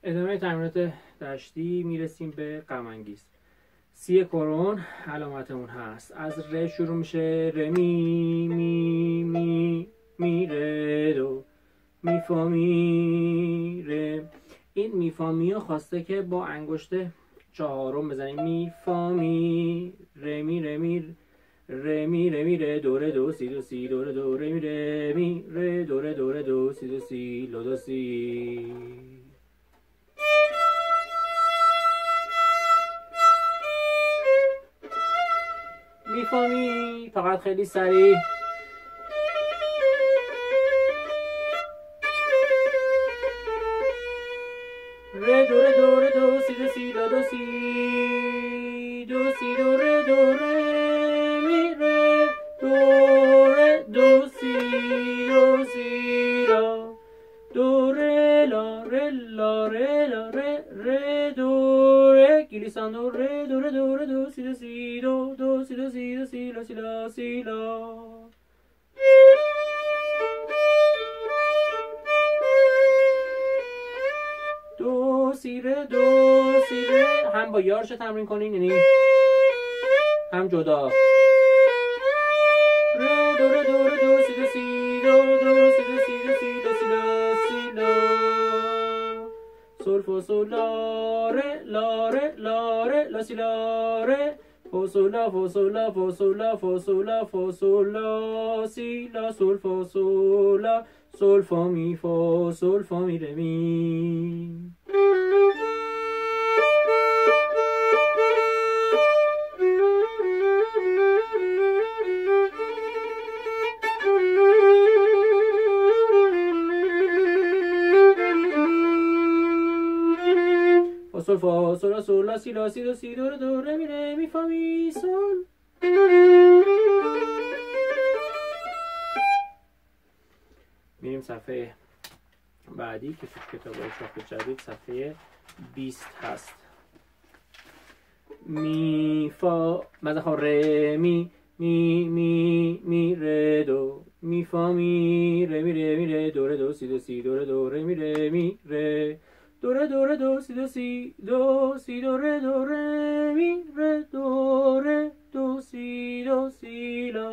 ادامه تمرینات دشتی میرسیم به غم انگیز. سی کرون علامتمون هست. از ر شروع میشه. ر می می می می ر دو می فا می ر. این می فا می رو خواسته که با انگشت چهارم بزنیم. می فا می ر می ر می ر می ر می ر دو ر دو سی دو سی دو ر دو ر می ر می ر دو ر دو ر دو سی دو سی لو دو سی. می فا می فقط خیلی سریع. ر دو ر دو ر دو سی دو سی لا دو سی دو سی دو ر دو ر می ر دو ر دو سی دو سی لا دو ر لا ر لا ر لا ر ر دو ر گلیساندو ر دو ر دو ر دو سی دو سی دو دو سی دو سی دو سی لا سی لا سی لا. دو سی ر دو سی ر هم با یارش تمرین کنین، یعنی هم جدا. ر دو ر دو ر دو سی دو سی دو دو سی دو سی دو سی دو سی لا سی لا. سول فا سول لا ر لا ر لا ر لا سی لا ر فا سول لا فا سول لا فا سول لا فا سول لا فا سول لا سی لا سول فا سول لا سول فا می فا سول فا می ر می. سول فا سول لا سول لا سی لا سی دو سی دو ر دو ر می ر می فا می سول. میریم صفحه بعدی که تو کتاب‌های چاپ جدید صفحه 20 هست. می فا مثلا ر می می می می ر دو می فا می ر می ر می ر دو ر دو سی دو سی دو ر دو ر می ر می ر دو ر دو ر دو سی دو سی دو سی دو ر دو ر می ر دو ر دو سی دو سی لا.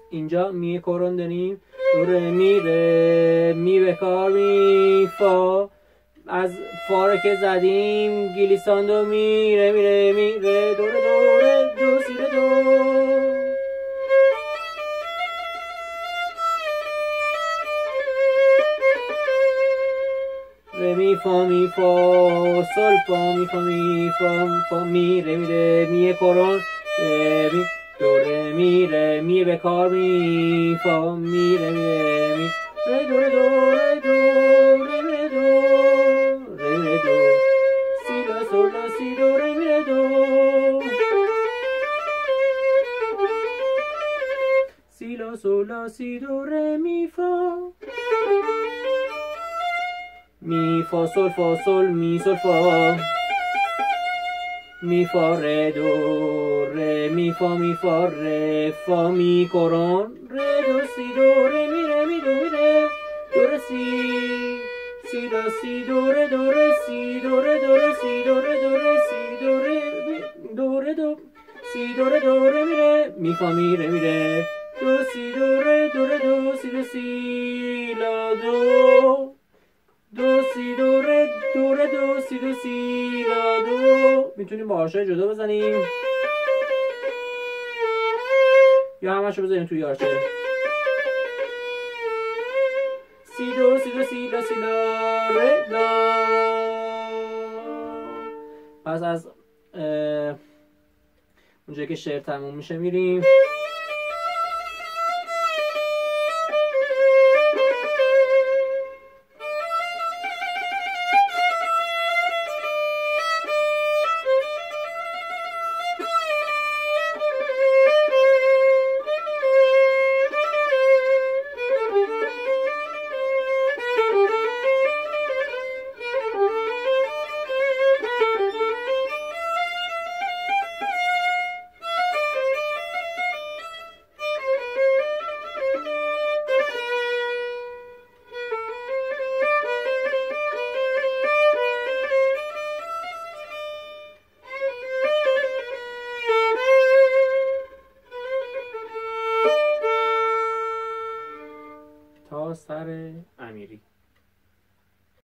اینجا می کرون داریم. دو ر می ر می به کار می فا. از فا رو که زدیم گلیساندو می ر می ر می ر دو ر دو ر دو سی ر دو. ر می فا می فا سول فا می فا می فا می ر می ر می کرون ر می دو ر می ر می به کار می فا می ر می ر می ر دو ر دو ر دو ر می ر دو ر می ر دو سی لا سول لا سی دو ر می ر دو سی لا سول لا سی دو ر می فا می فا سول می سول فا می فا ر دو ر می فا ر فا می کرون ر دو سی دو ر می ر می دو می ر دو ر سی سی لا سی دو ر دو ر سی دو ر دو ر سی دو ر دو ر سی دو ر دو ر دو سی دو ر دو ر می ر می فا می ر می ر دو سی دو ر دو ر دو سی دو سی لا دو دو سی دو ر دو ر دو سی دو سی لا دو. میتونیم با آرشای جدا بزنیم یا همشو بزنیم توی آرشه. سی دو سی دو سی لا سی لا ر لا. پس از اونجایی که شعر تموم میشه میریم